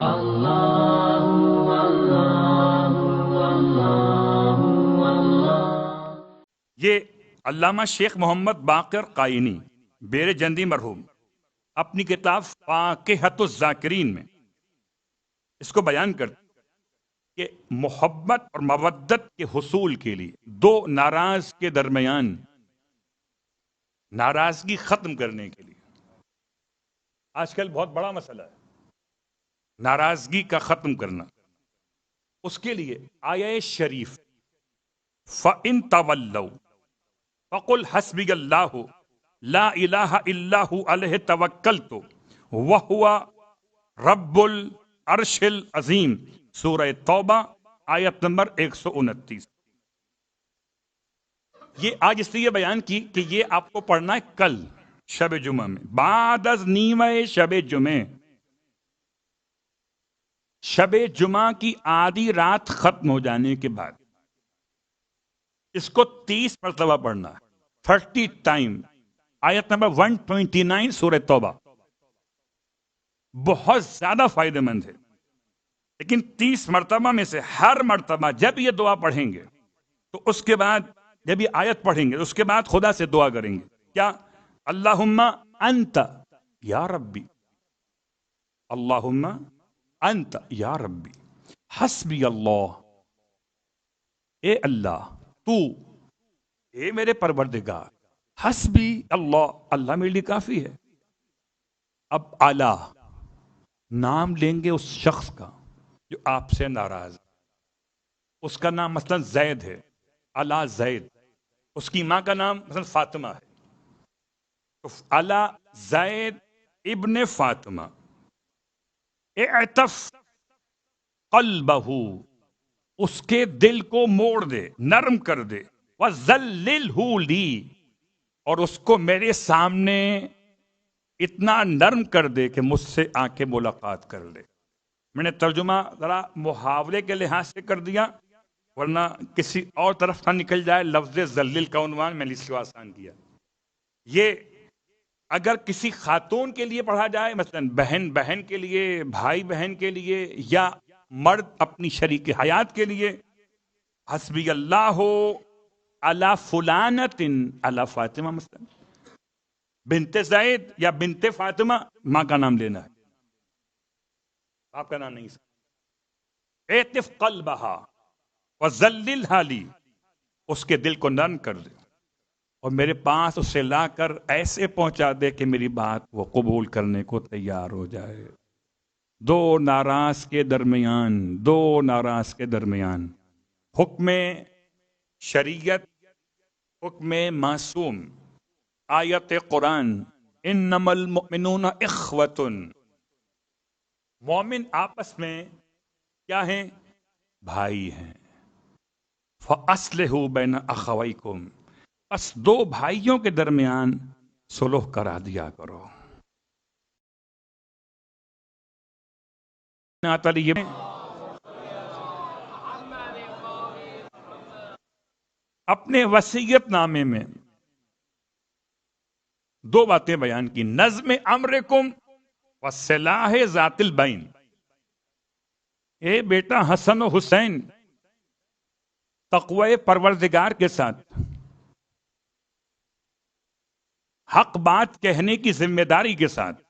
اللہ اللہ اللہ اللہ۔ یہ علامہ شیخ محمد باقر قائنی بیر جندی مرحوم اپنی کتاب فاقہۃ الذاکرین میں اس کو بیان کرتے کہ محبت اور مودت کے حصول کے لیے دو ناراض کے درمیان ناراضگی ختم کرنے کے لیے آج کل بہت بڑا مسئلہ ہے ناراضگی کا ختم کرنا، اس کے لیے آیہ شریف فَإِن تَوَلَّوْا فَقُلْ حَسْبِيَ اللَّهُ لَا إِلَٰهَ إِلَّا هُوَ عَلَيْهِ تَوَكَّلْتُ وَهُوَ رَبُّ الْعَرْشِ الْعَظِيمِ سورہ توبہ آیت نمبر 129۔ یہ آج اس لیے بیان کی کہ یہ آپ کو پڑھنا ہے کل شب جمعہ میں، بعد از نیمہ شب جمعہ، شب جمعہ کی آدھی رات ختم ہو جانے کے بعد اس کو 30 مرتبہ پڑھنا ہے، 30 ٹائم، آیت نمبر 129 سورہ توبہ۔ بہت زیادہ فائدہ مند ہے، لیکن 30 مرتبہ میں سے ہر مرتبہ جب یہ دعا پڑھیں گے تو اس کے بعد جب یہ آیت پڑھیں گے اس کے بعد خدا سے دعا کریں گے، کیا؟ اللہم انت یا ربی، اللہم انت یا ربی حسبی اللہ، اے اللہ تو، اے میرے پروردگار، حسبی اللہ، اللہ میرے لیے کافی ہے۔ اب اعلیٰ نام لیں گے اس شخص کا جو آپ سے ناراض ہے، اس کا نام مثلا زید ہے، اعلیٰ زید، اس کی ماں کا نام مثلا فاطمہ ہے، تو اعلیٰ زید ابن فاطمہ اعتف قلبہ، اس کے دل کو موڑ دے، نرم کر دے، وَذَلِّلْهُ لِي، اور اس کو میرے سامنے اتنا نرم کر دے کہ مجھ سے آ کے ملاقات کر لے۔ میں نے ترجمہ ذرا محاورے کے لحاظ سے کر دیا، ورنہ کسی اور طرف نہ نکل جائے لفظ ذلیل کا عنوان، میں نے اس کو آسان کیا۔ یہ اگر کسی خاتون کے لیے پڑھا جائے، مثلا بہن بہن کے لیے، بھائی بہن کے لیے، یا مرد اپنی شریک حیات کے لیے، حسبی اللہ علی فلانت علی فاطمہ، مثلا بنت زید یا بنت فاطمہ، ماں کا نام لینا ہے، آپ کا نام نہیں سکتا۔ اعتف قلبہا وذللھا لی، اس کے دل کو نرم کر دے اور میرے پاس اسے لا کر ایسے پہنچا دے کہ میری بات وہ قبول کرنے کو تیار ہو جائے۔ دو ناراض کے درمیان، دو ناراض کے درمیان حکم شریعت، حکم معصوم، آیت قرآن، انما المؤمنون اخوۃ، مومن آپس میں کیا ہیں؟ بھائی ہیں۔ فَأَصْلِحُوا بَيْنَ أَخَوَيْكُمْ، بس دو بھائیوں کے درمیان صلح کرا دیا کرو۔ اپنے وصیت نامے میں دو باتیں بیان کی، نظم امرکم وصلاح ذات البین، اے بیٹا حسن و حسین، تقوی پروردگار کے ساتھ حق بات کہنے کی ذمہ داری کے ساتھ،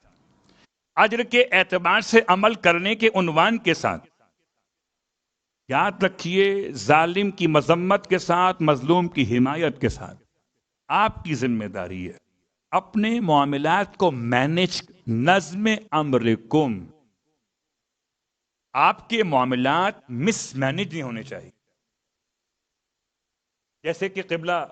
اجر کے اعتبار سے عمل کرنے کے عنوان کے ساتھ، یاد رکھیے ظالم کی مذمت کے ساتھ، مظلوم کی حمایت کے ساتھ آپ کی ذمہ داری ہے اپنے معاملات کو مینج، نظم امرکم، آپ کے معاملات مس مینج نہیں ہونے چاہیے۔ جیسے کہ قبلہ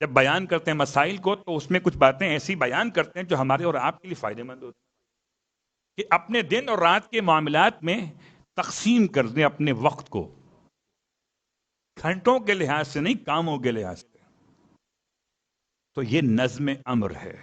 جب بیان کرتے ہیں مسائل کو تو اس میں کچھ باتیں ایسی بیان کرتے ہیں جو ہمارے اور آپ کے لیے فائدہ مند ہوتی ہیں، کہ اپنے دن اور رات کے معاملات میں تقسیم کر دیں اپنے وقت کو، گھنٹوں کے لحاظ سے نہیں، کاموں کے لحاظ سے۔ تو یہ نظم امر ہے۔